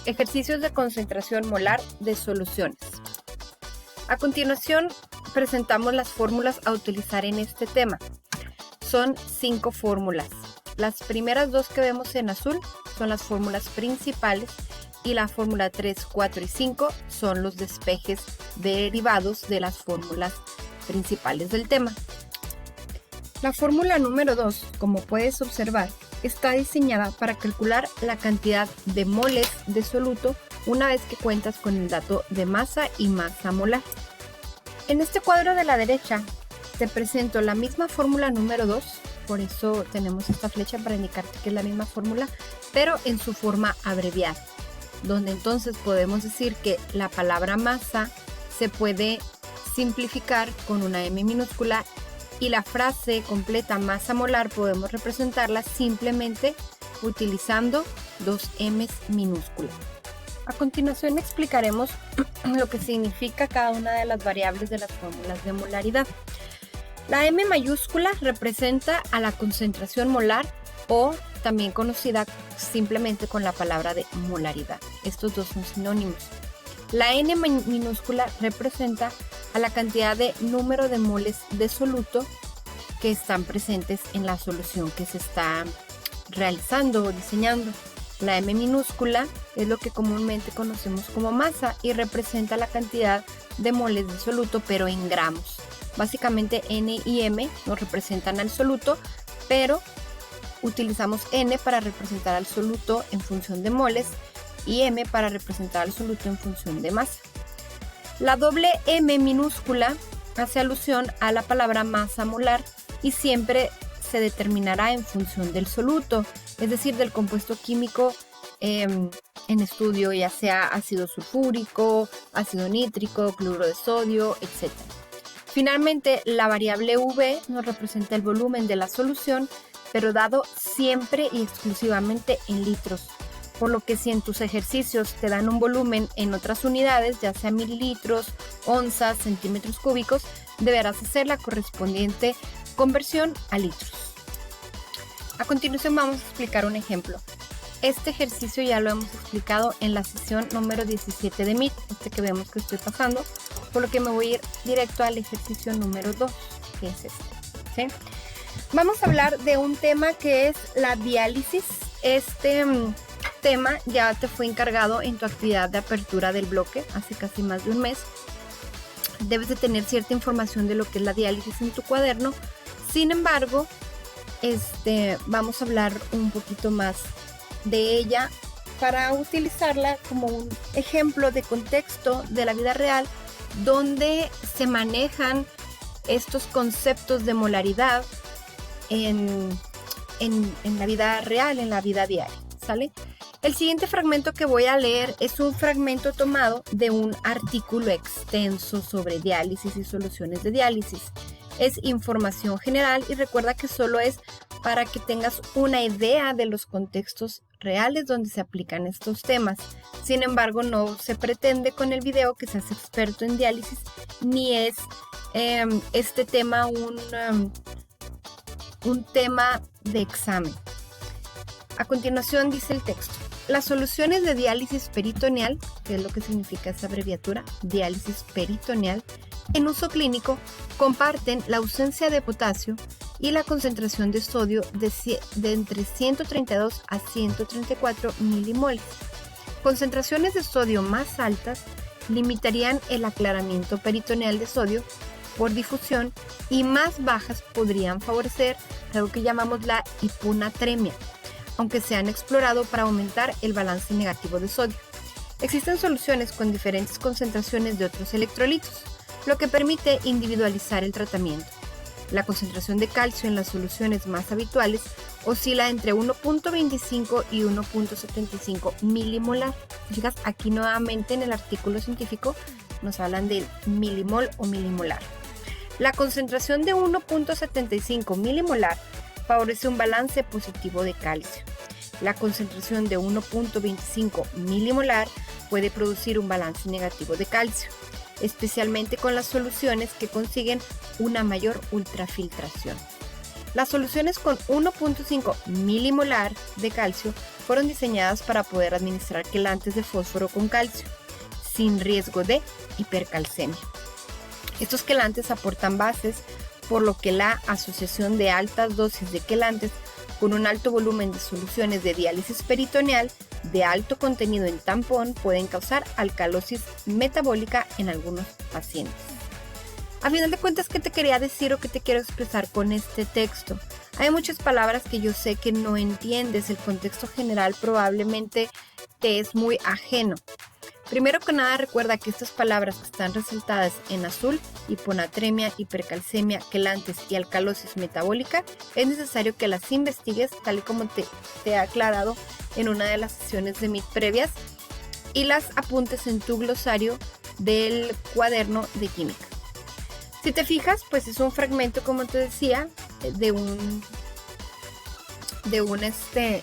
Ejercicios de concentración molar de soluciones. A continuación, presentamos las fórmulas a utilizar en este tema. Son 5 fórmulas. Las primeras 2 que vemos en azul son las fórmulas principales y la fórmula 3, 4 y 5 son los despejes derivados de las fórmulas principales del tema. La fórmula número 2, como puedes observar, está diseñada para calcular la cantidad de moles de soluto una vez que cuentas con el dato de masa y masa molar. En este cuadro de la derecha te presento la misma fórmula número 2, por eso tenemos esta flecha para indicarte que es la misma fórmula, pero en su forma abreviada, donde entonces podemos decir que la palabra masa se puede simplificar con una M minúscula y la frase completa masa molar podemos representarla simplemente utilizando 2 M's minúsculas. A continuación explicaremos lo que significa cada una de las variables de las fórmulas de molaridad. La M mayúscula representa a la concentración molar o también conocida simplemente con la palabra de molaridad. Estos dos son sinónimos. La N minúscula representa a la cantidad de número de moles de soluto que están presentes en la solución que se está realizando o diseñando. La M minúscula es lo que comúnmente conocemos como masa y representa la cantidad de moles de soluto pero en gramos. Básicamente N y M nos representan al soluto, pero utilizamos N para representar al soluto en función de moles y M para representar al soluto en función de masa. La doble M minúscula hace alusión a la palabra masa molar y siempre se determinará en función del soluto, es decir, del compuesto químico en estudio, ya sea ácido sulfúrico, ácido nítrico, cloruro de sodio, etc. Finalmente, la variable V nos representa el volumen de la solución, pero dado siempre y exclusivamente en litros. Por lo que si en tus ejercicios te dan un volumen en otras unidades, ya sea mililitros, onzas, centímetros cúbicos, deberás hacer la correspondiente conversión a litros. A continuación vamos a explicar un ejemplo. Este ejercicio ya lo hemos explicado en la sesión número 17 de MIT, que vemos que estoy pasando, por lo que me voy a ir directo al ejercicio número 2, que es este. ¿Sí? Vamos a hablar de un tema que es la diálisis. Este tema ya te fue encargado en tu actividad de apertura del bloque hace casi más de un mes. Debes de tener cierta información de lo que es la diálisis en tu cuaderno. Sin embargo, vamos a hablar un poquito más de ella para utilizarla como un ejemplo de contexto de la vida real donde se manejan estos conceptos de molaridad en la vida real, en la vida diaria, ¿sale? El siguiente fragmento que voy a leer es un fragmento tomado de un artículo extenso sobre diálisis y soluciones de diálisis. Es información general y recuerda que solo es para que tengas una idea de los contextos reales donde se aplican estos temas. Sin embargo, no se pretende con el video que seas experto en diálisis, ni es este tema un tema de examen. A continuación dice el texto. Las soluciones de diálisis peritoneal, que es lo que significa esa abreviatura, diálisis peritoneal, en uso clínico comparten la ausencia de potasio y la concentración de sodio de entre 132 a 134 milimoles. Concentraciones de sodio más altas limitarían el aclaramiento peritoneal de sodio por difusión y más bajas podrían favorecer algo que llamamos la hiponatremia, aunque se han explorado para aumentar el balance negativo de sodio. Existen soluciones con diferentes concentraciones de otros electrolitos, lo que permite individualizar el tratamiento. La concentración de calcio en las soluciones más habituales oscila entre 1.25 y 1.75 milimolar. Fijas, aquí nuevamente en el artículo científico nos hablan de milimol o milimolar. La concentración de 1.75 milimolar favorece un balance positivo de calcio. La concentración de 1.25 milimolar puede producir un balance negativo de calcio, especialmente con las soluciones que consiguen una mayor ultrafiltración. Las soluciones con 1.5 milimolar de calcio fueron diseñadas para poder administrar quelantes de fósforo con calcio, sin riesgo de hipercalcemia. Estos quelantes aportan bases, por lo que la asociación de altas dosis de quelantes con un alto volumen de soluciones de diálisis peritoneal de alto contenido en tampón pueden causar alcalosis metabólica en algunos pacientes. A final de cuentas, ¿qué te quería decir o qué te quiero expresar con este texto? Hay muchas palabras que yo sé que no entiendes, el contexto general probablemente te es muy ajeno. Primero que nada, recuerda que estas palabras que están resaltadas en azul, hiponatremia, hipercalcemia, quelantes y alcalosis metabólica, es necesario que las investigues tal y como te he aclarado en una de las sesiones de MIT previas y las apuntes en tu glosario del cuaderno de química. Si te fijas, pues es un fragmento, como te decía, de un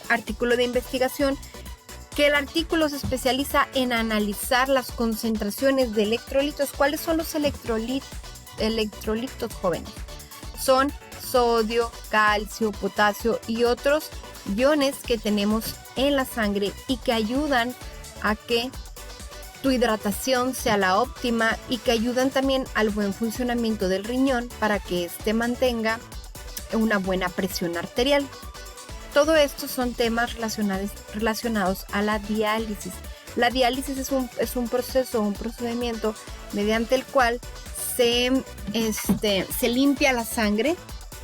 artículo de investigación, que el artículo se especializa en analizar las concentraciones de electrolitos. ¿Cuáles son los electrolitos jóvenes? Son sodio, calcio, potasio y otros iones que tenemos en la sangre y que ayudan a que tu hidratación sea la óptima y que ayudan también al buen funcionamiento del riñón para que éste mantenga una buena presión arterial. Todo esto son temas relacionados a la diálisis. La diálisis es un proceso, un procedimiento mediante el cual se limpia la sangre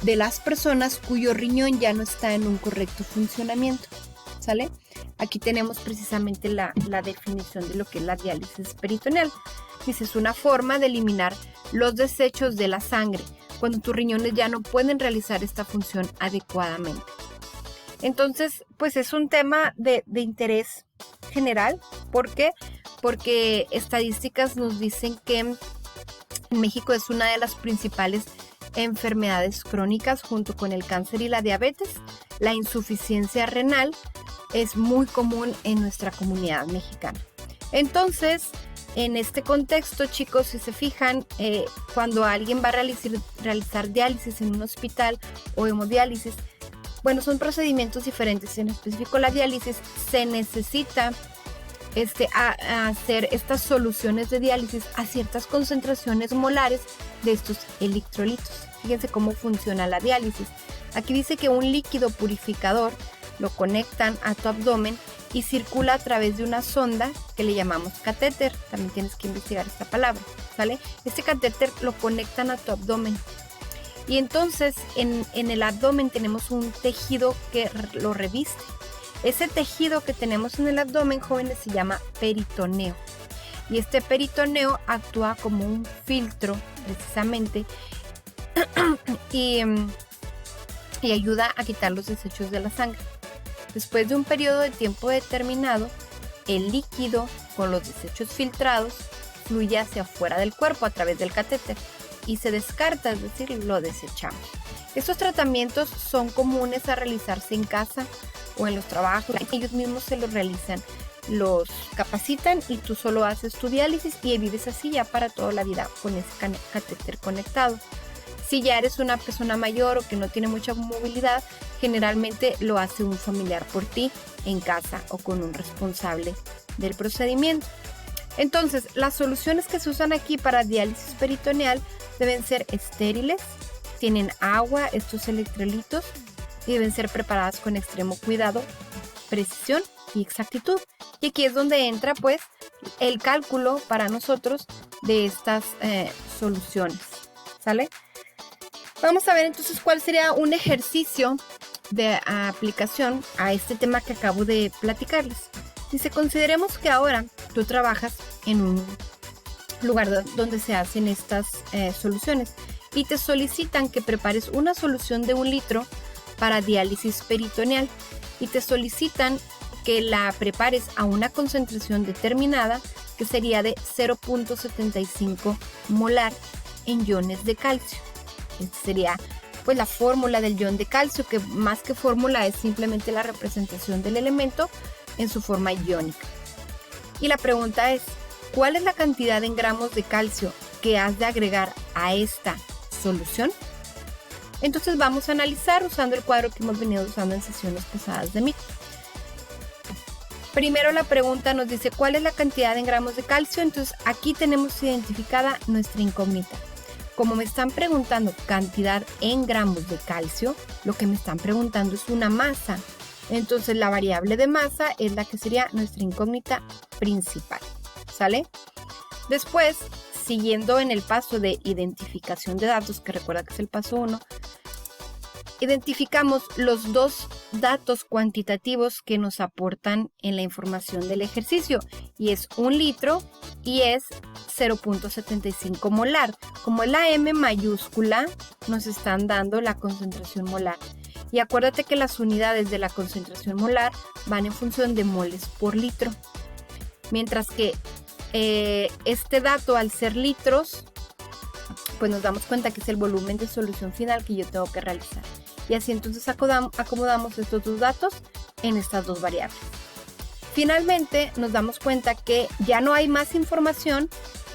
de las personas cuyo riñón ya no está en un correcto funcionamiento. ¿Sale? Aquí tenemos precisamente la definición de lo que es la diálisis peritoneal. Dice, es una forma de eliminar los desechos de la sangre cuando tus riñones ya no pueden realizar esta función adecuadamente. Entonces, pues es un tema de interés general. ¿Por qué? Porque estadísticas nos dicen que en México es una de las principales enfermedades crónicas junto con el cáncer y la diabetes. La insuficiencia renal es muy común en nuestra comunidad mexicana. Entonces, en este contexto, chicos, si se fijan, cuando alguien va a realizar diálisis en un hospital o hemodiálisis, bueno, son procedimientos diferentes. En específico, la diálisis se necesita hacer estas soluciones de diálisis a ciertas concentraciones molares de estos electrolitos. Fíjense cómo funciona la diálisis. Aquí dice que un líquido purificador lo conectan a tu abdomen y circula a través de una sonda que le llamamos catéter. También tienes que investigar esta palabra, ¿sale? Este catéter lo conectan a tu abdomen. Y entonces en el abdomen tenemos un tejido que lo reviste. Ese tejido que tenemos en el abdomen, jóvenes, se llama peritoneo. Y este peritoneo actúa como un filtro, precisamente, y ayuda a quitar los desechos de la sangre. Después de un periodo de tiempo determinado, el líquido con los desechos filtrados fluye hacia afuera del cuerpo a través del catéter y se descarta, es decir, lo desechamos. Estos tratamientos son comunes a realizarse en casa o en los trabajos. Ellos mismos se los realizan, los capacitan y tú solo haces tu diálisis y vives así ya para toda la vida con ese catéter conectado. Si ya eres una persona mayor o que no tiene mucha movilidad, generalmente lo hace un familiar por ti en casa o con un responsable del procedimiento. Entonces, las soluciones que se usan aquí para diálisis peritoneal deben ser estériles, tienen agua, estos electrolitos, y deben ser preparadas con extremo cuidado, precisión y exactitud. Y aquí es donde entra pues el cálculo para nosotros de estas soluciones, ¿sale? Vamos a ver entonces cuál sería un ejercicio de aplicación a este tema que acabo de platicarles. Dice, consideremos que ahora tú trabajas en un lugar donde se hacen estas soluciones y te solicitan que prepares una solución de 1 litro para diálisis peritoneal y te solicitan que la prepares a una concentración determinada que sería de 0.75 molar en iones de calcio. Esta sería pues la fórmula del ion de calcio, que más que fórmula es simplemente la representación del elemento en su forma iónica. Y la pregunta es, ¿cuál es la cantidad en gramos de calcio que has de agregar a esta solución? Entonces vamos a analizar usando el cuadro que hemos venido usando en sesiones pasadas de MIT. Primero la pregunta nos dice ¿cuál es la cantidad en gramos de calcio? Entonces aquí tenemos identificada nuestra incógnita. Como me están preguntando cantidad en gramos de calcio, lo que me están preguntando es una masa. Entonces la variable de masa es la que sería nuestra incógnita principal. ¿Sale? Después, siguiendo en el paso de identificación de datos, que recuerda que es el paso 1, identificamos los dos datos cuantitativos que nos aportan en la información del ejercicio, y es 1 litro y es 0.75 molar. Como es la M mayúscula, nos están dando la concentración molar. Y acuérdate que las unidades de la concentración molar van en función de moles por litro. Mientras que este dato, al ser litros, pues nos damos cuenta que es el volumen de solución final que yo tengo que realizar. Y así entonces acomodamos estos dos datos en estas dos variables. Finalmente nos damos cuenta que ya no hay más información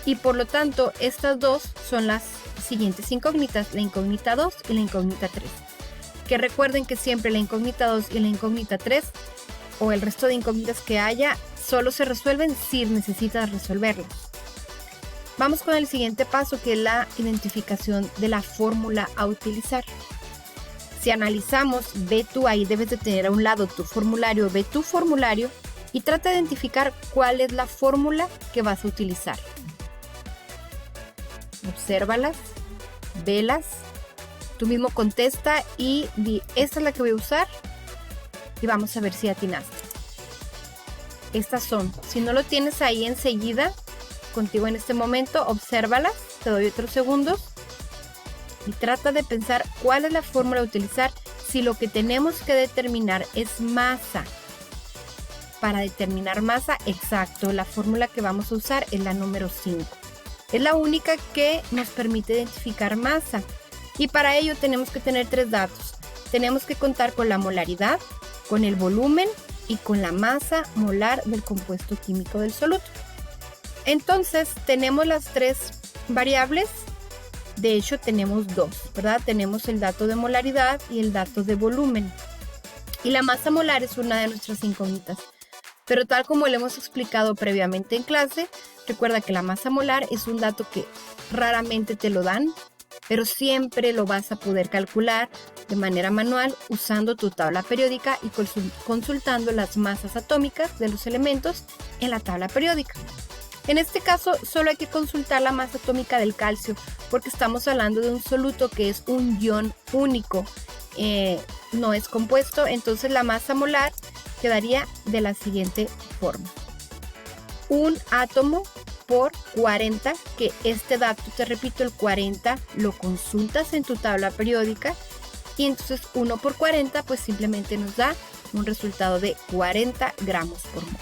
y por lo tanto estas dos son las siguientes incógnitas, la incógnita 2 y la incógnita 3. Que recuerden que siempre la incógnita 2 y la incógnita 3 o el resto de incógnitas que haya solo se resuelven si necesitas resolverlas. Vamos con el siguiente paso, que es la identificación de la fórmula a utilizar. Si analizamos, ve tú, ahí debes de tener a un lado tu formulario, ve tu formulario y trata de identificar cuál es la fórmula que vas a utilizar. Obsérvalas, velas, tú mismo contesta y di, esta es la que voy a usar y vamos a ver si atinaste. Estas son, si no lo tienes ahí enseguida, contigo en este momento, obsérvalas, te doy otros segundos y trata de pensar cuál es la fórmula a utilizar si lo que tenemos que determinar es masa. Para determinar masa, exacto, la fórmula que vamos a usar es la número 5. Es la única que nos permite identificar masa y para ello tenemos que tener tres datos. Tenemos que contar con la molaridad, con el volumen y con la masa molar del compuesto químico del soluto. Entonces tenemos las tres variables, de hecho tenemos dos, ¿verdad? Tenemos el dato de molaridad y el dato de volumen. Y la masa molar es una de nuestras incógnitas. Pero tal como lo hemos explicado previamente en clase, recuerda que la masa molar es un dato que raramente te lo dan, pero siempre lo vas a poder calcular de manera manual usando tu tabla periódica y consultando las masas atómicas de los elementos en la tabla periódica. En este caso solo hay que consultar la masa atómica del calcio porque estamos hablando de un soluto que es un ion único, no es compuesto, entonces la masa molar quedaría de la siguiente forma. Un átomo por 40, que este dato, te repito, el 40 lo consultas en tu tabla periódica y entonces 1 por 40 pues simplemente nos da un resultado de 40 gramos por mol.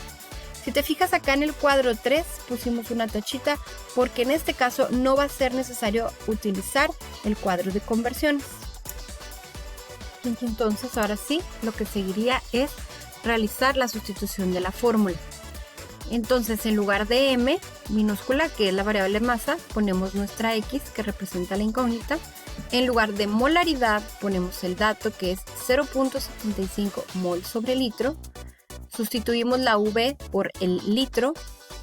Si te fijas acá en el cuadro 3 pusimos una tachita porque en este caso no va a ser necesario utilizar el cuadro de conversiones. Entonces ahora sí, lo que seguiría es realizar la sustitución de la fórmula. Entonces en lugar de m minúscula, que es la variable masa, ponemos nuestra x que representa la incógnita. En lugar de molaridad ponemos el dato que es 0.75 mol sobre litro. Sustituimos la V por el litro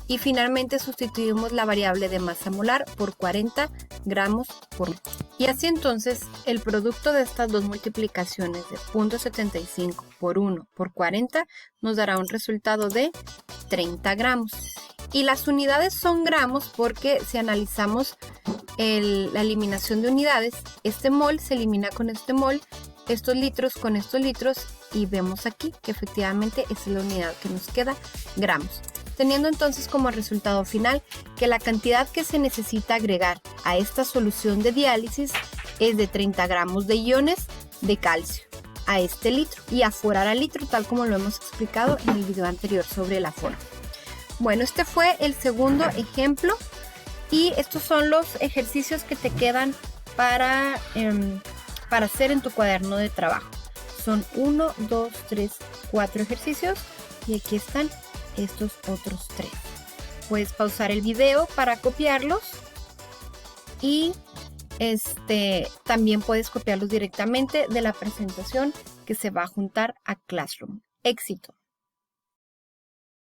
y finalmente sustituimos la variable de masa molar por 40 gramos por mol. Y así entonces el producto de estas dos multiplicaciones de 0.75 por 1 por 40 nos dará un resultado de 30 gramos. Y las unidades son gramos porque si analizamos la eliminación de unidades, este mol se elimina con este mol, estos litros con estos litros y vemos aquí que efectivamente esa es la unidad que nos queda, gramos. Teniendo entonces como resultado final que la cantidad que se necesita agregar a esta solución de diálisis es de 30 gramos de iones de calcio a este litro y afuera al litro, tal como lo hemos explicado en el video anterior sobre la forma. Bueno, este fue el segundo ejemplo y estos son los ejercicios que te quedan para hacer en tu cuaderno de trabajo. Son 1, 2, 3, 4 ejercicios y aquí están estos otros 3. Puedes pausar el video para copiarlos y también puedes copiarlos directamente de la presentación que se va a juntar a Classroom. Éxito.